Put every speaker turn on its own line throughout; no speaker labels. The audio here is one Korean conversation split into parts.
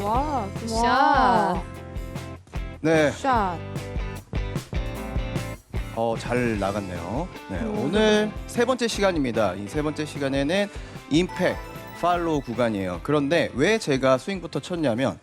와,
굿샷.
네,
샷.
잘 나갔네요. 네, 오늘 세 번째 시간입니다. 이 세 번째 시간에는 임팩트, 팔로우 구간이에요. 그런데 왜 제가 스윙부터 쳤냐면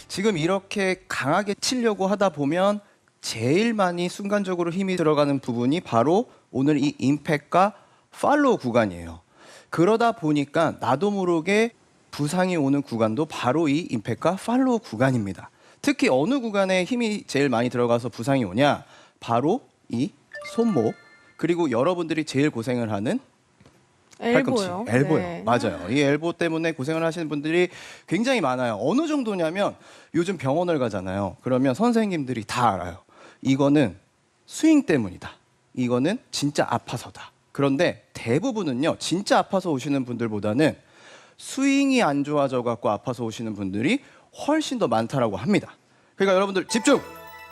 지금 이렇게 강하게 치려고 하다 보면 제일 많이 순간적으로 힘이 들어가는 부분이 바로 오늘 이 임팩트과 팔로우 구간이에요. 그러다 보니까 나도 모르게 부상이 오는 구간도 바로 이 임팩트과 팔로우 구간입니다. 특히 어느 구간에 힘이 제일 많이 들어가서 부상이 오냐? 바로 이 손목, 그리고 여러분들이 제일 고생을 하는 팔꿈치,
엘보요.
엘보요.
네.
맞아요. 이 엘보 때문에 고생을 하시는 분들이 굉장히 많아요. 어느 정도냐면 요즘 병원을 가잖아요. 그러면 선생님들이 다 알아요. 이거는 스윙 때문이다. 이거는 진짜 아파서다. 그런데 대부분은요, 진짜 아파서 오시는 분들보다는 스윙이 안 좋아져 갖고 아파서 오시는 분들이 훨씬 더 많다라고 합니다. 그러니까 여러분들 집중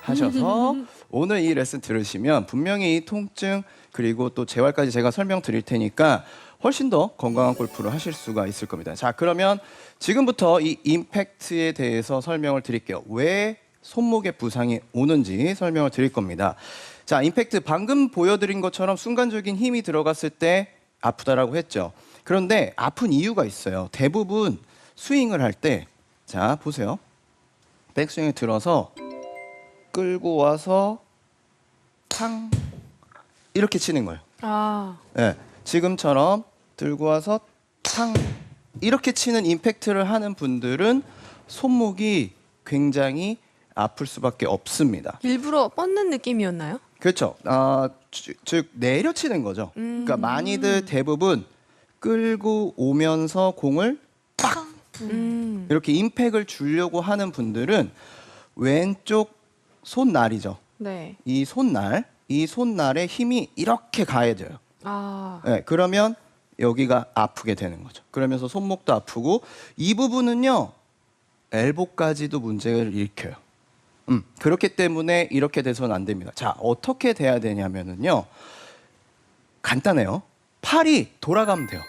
하셔서 오늘 이 레슨 들으시면 분명히 이 통증 그리고 또 재활까지 제가 설명드릴 테니까 훨씬 더 건강한 골프를 하실 수가 있을 겁니다. 자, 그러면 지금부터 이 임팩트에 대해서 설명을 드릴게요. 왜 손목에 부상이 오는지 설명을 드릴 겁니다. 자, 임팩트 방금 보여드린 것처럼 순간적인 힘이 들어갔을 때 아프다라고 했죠. 그런데 아픈 이유가 있어요. 대부분 스윙을 할 때, 자, 보세요. 백스윙을 들어서 끌고 와서 탕 이렇게 치는 거예요.
아,
네, 지금처럼 들고 와서 탕 이렇게 치는 임팩트를 하는 분들은 손목이 굉장히 아플 수밖에 없습니다.
일부러 뻗는 느낌이었나요?
그렇죠. 즉 내려치는 거죠. 그러니까 많이들 대부분 끌고 오면서 공을 빡 이렇게 임팩을 주려고 하는 분들은 왼쪽 손날이죠.
네.
이 손날에 힘이 이렇게 가해져요.
아,
네, 그러면 여기가 아프게 되는 거죠. 그러면서 손목도 아프고 이 부분은요, 엘보까지도 문제를 일으켜요. 그렇기 때문에 이렇게 돼서는 안 됩니다. 자, 어떻게 돼야 되냐면은요, 간단해요. 팔이 돌아가면 돼요.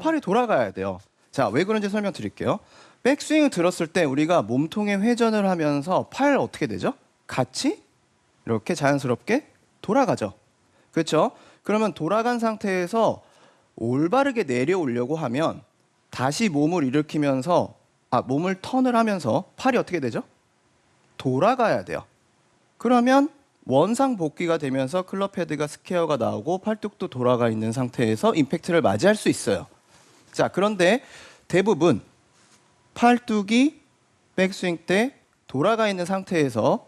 팔이 돌아가야 돼요. 자, 왜 그런지 설명드릴게요. 백스윙을 들었을 때 우리가 몸통에 회전을 하면서 팔 어떻게 되죠? 같이 이렇게 자연스럽게 돌아가죠. 그렇죠? 그러면 돌아간 상태에서 올바르게 내려오려고 하면 다시 몸을 일으키면서 몸을 턴을 하면서 팔이 어떻게 되죠? 돌아가야 돼요. 그러면 원상 복귀가 되면서 클럽 헤드가 스퀘어가 나오고 팔뚝도 돌아가 있는 상태에서 임팩트를 맞이할 수 있어요. 자, 그런데 대부분 팔뚝이 백스윙 때 돌아가 있는 상태에서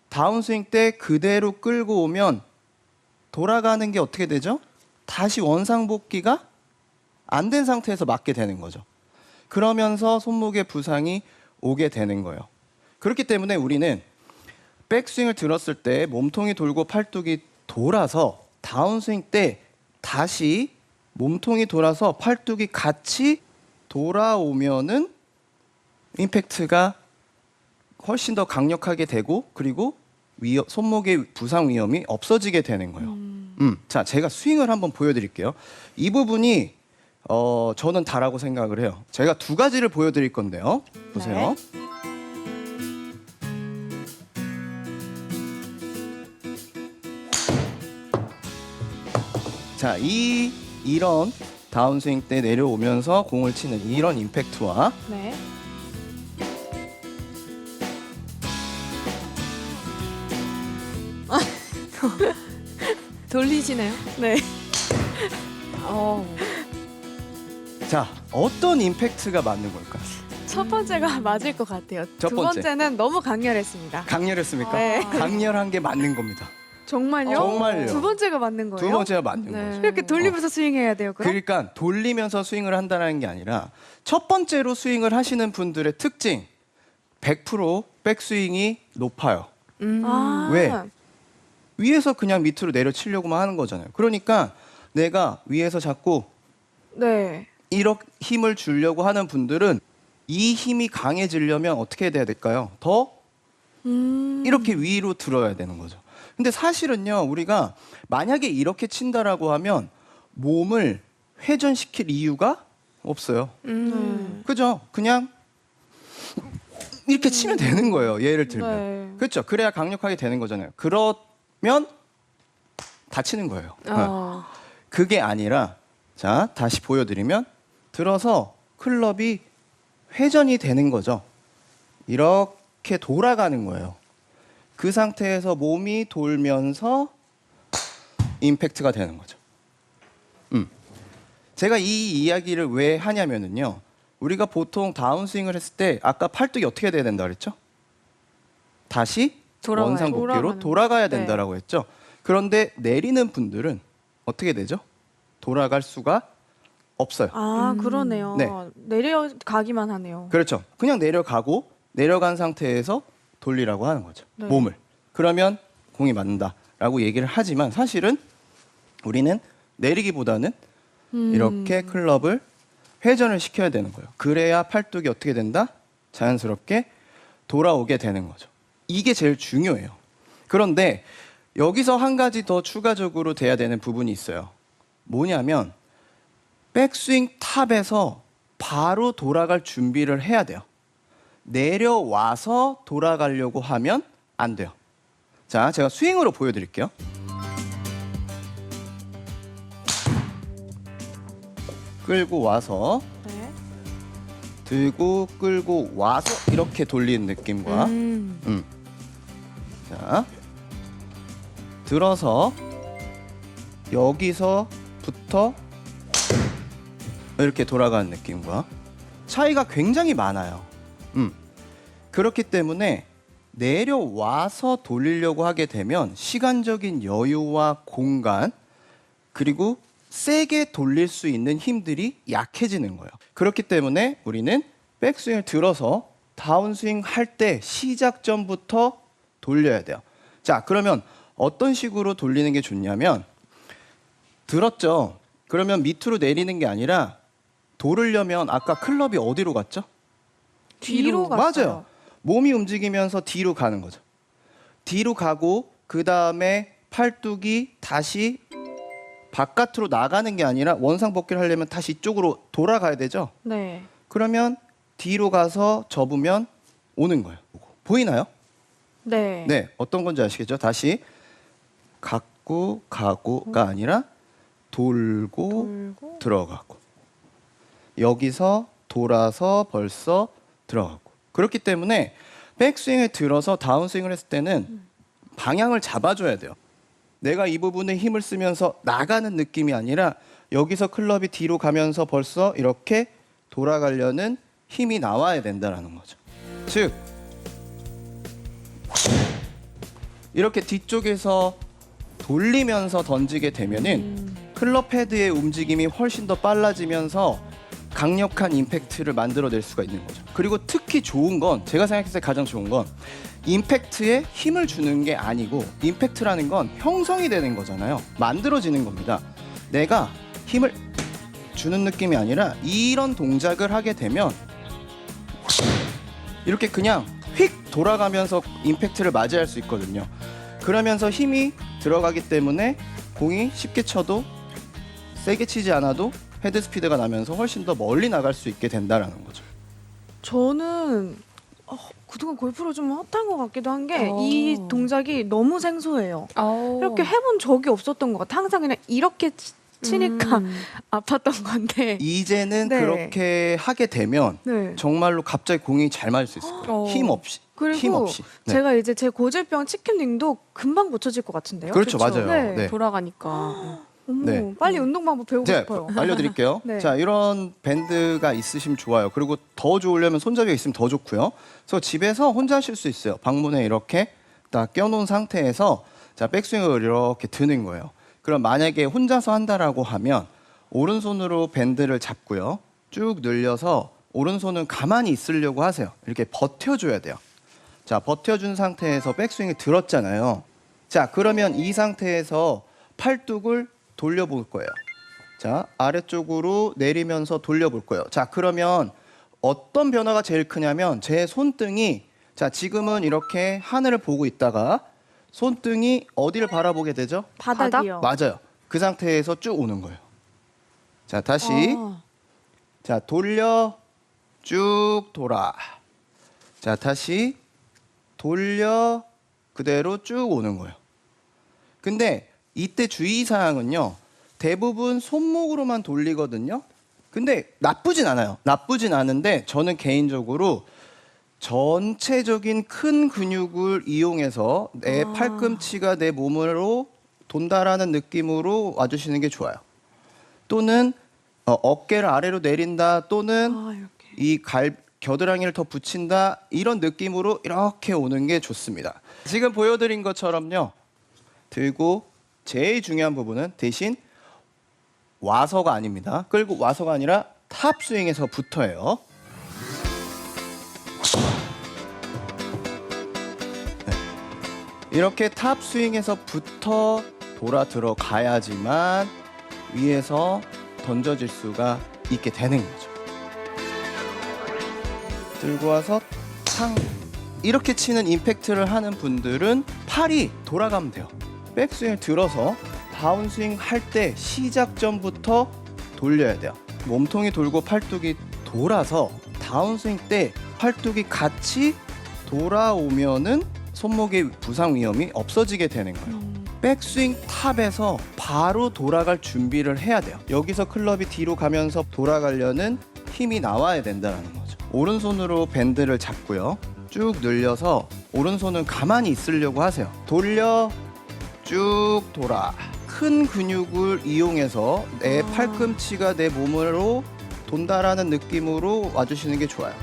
다운스윙 때 그대로 끌고 오면 돌아가는 게 어떻게 되죠? 다시 원상복귀가 안 된 상태에서 맞게 되는 거죠. 그러면서 손목에 부상이 오게 되는 거예요. 그렇기 때문에 우리는 백스윙을 들었을 때 몸통이 돌고 팔뚝이 돌아서 다운스윙 때 다시 몸통이 돌아서 팔뚝이 같이 돌아오면은 임팩트가 훨씬 더 강력하게 되고 그리고 손목의 부상 위험이 없어지게 되는 거예요. 자, 제가 스윙을 한번 보여드릴게요. 이 부분이 저는 다라고 생각을 해요. 제가 두 가지를 보여드릴 건데요. 보세요. 자, 이런 다운스윙 때 내려오면서 공을 치는 이런 임팩트와
네.
돌리시나요?
네.
자, 어떤 임팩트가 맞는 걸까요?
첫 번째가 맞을 것 같아요.
첫
두
번째.
번째는 너무 강렬했습니다.
강렬했습니까?
네.
강렬한 게 맞는 겁니다.
정말요?
정말요.
두 번째가 맞는 거예요?
두 번째가 맞는
네.
거죠.
이렇게 돌리면서 스윙해야 돼요, 그럼?
그러니까 돌리면서 스윙을 한다는 게 아니라 첫 번째로 스윙을 하시는 분들의 특징 100% 백스윙이 높아요.
아.
왜? 위에서 그냥 밑으로 내려치려고만 하는 거잖아요. 그러니까 내가 위에서 자꾸
네.
이렇게 힘을 주려고 하는 분들은 이 힘이 강해지려면 어떻게 돼야 될까요? 더 이렇게 위로 들어야 되는 거죠. 근데 사실은요, 우리가 만약에 이렇게 친다라고 하면 몸을 회전시킬 이유가 없어요. 그죠? 그냥 이렇게 치면 되는 거예요. 예를 들면.
네.
그렇죠. 그래야 강력하게 되는 거잖아요. 그러면 다치는 거예요.
어.
그게 아니라 자 다시 보여드리면 들어서 클럽이 회전이 되는 거죠. 이렇게 돌아가는 거예요. 그 상태에서 몸이 돌면서 임팩트가 되는 거죠. 제가 이 이야기를 왜 하냐면은요. 우리가 보통 다운스윙을 했을 때 아까 팔뚝이 어떻게 돼야 된다 그랬죠? 다시
돌아가요.
원상복귀로 돌아가야 된다라고 했죠. 그런데 내리는 분들은 어떻게 되죠? 돌아갈 수가 없어요.
아, 그러네요.
네.
내려가기만 하네요.
그렇죠. 그냥 내려가고 내려간 상태에서 돌리라고 하는 거죠.
네.
몸을. 그러면 공이 맞는다라고 얘기를 하지만 사실은 우리는 내리기보다는 이렇게 클럽을 회전을 시켜야 되는 거예요. 그래야 팔뚝이 어떻게 된다? 자연스럽게 돌아오게 되는 거죠. 이게 제일 중요해요. 그런데 여기서 한 가지 더 추가적으로 돼야 되는 부분이 있어요. 뭐냐면 백스윙 탑에서 바로 돌아갈 준비를 해야 돼요. 내려와서 돌아가려고 하면 안 돼요. 자, 제가 스윙으로 보여드릴게요. 끌고 와서
네.
들고 끌고 와서 이렇게 돌리는 느낌과 자 들어서 여기서부터 이렇게 돌아가는 느낌과 차이가 굉장히 많아요. 그렇기 때문에 내려와서 돌리려고 하게 되면 시간적인 여유와 공간 그리고 세게 돌릴 수 있는 힘들이 약해지는 거예요. 그렇기 때문에 우리는 백스윙을 들어서 다운스윙 할 때 시작점부터 돌려야 돼요. 자, 그러면 어떤 식으로 돌리는 게 좋냐면 들었죠? 그러면 밑으로 내리는 게 아니라 돌으려면 아까 클럽이 어디로 갔죠?
뒤로 갔어요.
맞아요. 몸이 움직이면서 뒤로 가는 거죠. 뒤로 가고 그 다음에 팔뚝이 다시 바깥으로 나가는 게 아니라 원상복귀를 하려면 다시 이쪽으로 돌아가야 되죠.
네.
그러면 뒤로 가서 접으면 오는 거예요. 보이나요?
네.
네, 어떤 건지 아시겠죠? 다시 갖고 가고가 아니라 돌고
돌고.
들어가고 여기서 돌아서 벌써 들어가고 그렇기 때문에 백스윙을 들어서 다운스윙을 했을 때는 방향을 잡아줘야 돼요. 내가 이 부분에 힘을 쓰면서 나가는 느낌이 아니라 여기서 클럽이 뒤로 가면서 벌써 이렇게 돌아가려는 힘이 나와야 된다는 거죠. 즉 이렇게 뒤쪽에서 돌리면서 던지게 되면은 클럽 헤드의 움직임이 훨씬 더 빨라지면서 강력한 임팩트를 만들어낼 수가 있는 거죠. 그리고 특히 좋은 건 제가 생각했을 때 가장 좋은 건 임팩트에 힘을 주는 게 아니고 임팩트라는 건 형성이 되는 거잖아요. 만들어지는 겁니다. 내가 힘을 주는 느낌이 아니라 이런 동작을 하게 되면 이렇게 그냥 휙 돌아가면서 임팩트를 맞이할 수 있거든요. 그러면서 힘이 들어가기 때문에 공이 쉽게 쳐도 세게 치지 않아도 헤드 스피드가 나면서 훨씬 더 멀리 나갈 수 있게 된다라는 거죠.
저는 그동안 골프를 좀 헛한 것 같기도 한 게
어.
이 동작이 너무 생소해요.
어.
이렇게 해본 적이 없었던 것 같아요. 항상 그냥 이렇게 치니까 아팠던 건데.
이제는
네.
그렇게 하게 되면
네.
정말로 갑자기 공이 잘 맞을 수 있을 거예요.
어.
힘 없이.
그리고
힘 없이. 네.
제가 이제 제 고질병 치킨링도 금방 고쳐질 것 같은데요.
그렇죠,
그렇죠.
맞아요.
네.
네.
돌아가니까.
어머,
네.
빨리 운동 방법 배우고
제가
싶어요.
알려드릴게요.
네.
자, 이런 밴드가 있으시면 좋아요. 그리고 더 좋으려면 손잡이가 있으면 더 좋고요. 그래서 집에서 혼자 하실 수 있어요. 방문에 이렇게 딱 껴놓은 상태에서 자 백스윙을 이렇게 드는 거예요. 그럼 만약에 혼자서 한다라고 하면 오른손으로 밴드를 잡고요. 쭉 늘려서 오른손은 가만히 있으려고 하세요. 이렇게 버텨줘야 돼요. 자, 버텨준 상태에서 백스윙이 들었잖아요. 자, 그러면 이 상태에서 팔뚝을 돌려볼 거예요. 자, 아래쪽으로 내리면서 돌려볼 거예요. 자, 그러면 어떤 변화가 제일 크냐면 제 손등이 자, 지금은 이렇게 하늘을 보고 있다가 손등이 어디를 바라보게 되죠?
바닥이요.
맞아요. 그 상태에서 쭉 오는 거예요. 자, 다시. 자, 돌려 쭉 돌아. 자, 다시 돌려 그대로 쭉 오는 거예요. 근데 이때 주의사항은요. 대부분 손목으로만 돌리거든요. 근데 나쁘진 않아요. 나쁘진 않은데 저는 개인적으로 전체적인 큰 근육을 이용해서 내 팔꿈치가 내 몸으로 돈다라는 느낌으로 와주시는 게 좋아요. 또는 어깨를 아래로 내린다 또는
이렇게.
이 겨드랑이를 더 붙인다 이런 느낌으로 이렇게 오는 게 좋습니다. 지금 보여드린 것처럼요. 들고 제일 중요한 부분은 대신 와서가 아닙니다. 끌고 와서가 아니라 탑 스윙에서 부터예요. 네. 이렇게 탑 스윙에서 부터 돌아 들어가야지만 위에서 던져질 수가 있게 되는 거죠. 들고 와서 탕 이렇게 치는 임팩트를 하는 분들은 팔이 돌아가면 돼요. 백스윙을 들어서 다운스윙 할 때 시작점부터 돌려야 돼요. 몸통이 돌고 팔뚝이 돌아서 다운스윙 때 팔뚝이 같이 돌아오면은 손목의 부상 위험이 없어지게 되는 거예요. 백스윙 탑에서 바로 돌아갈 준비를 해야 돼요. 여기서 클럽이 뒤로 가면서 돌아가려는 힘이 나와야 된다는 거죠. 오른손으로 밴드를 잡고요. 쭉 늘려서 오른손은 가만히 있으려고 하세요. 돌려 쭉 돌아. 큰 근육을 이용해서 내 팔꿈치가 내 몸으로 돈다라는 느낌으로 와주시는 게 좋아요.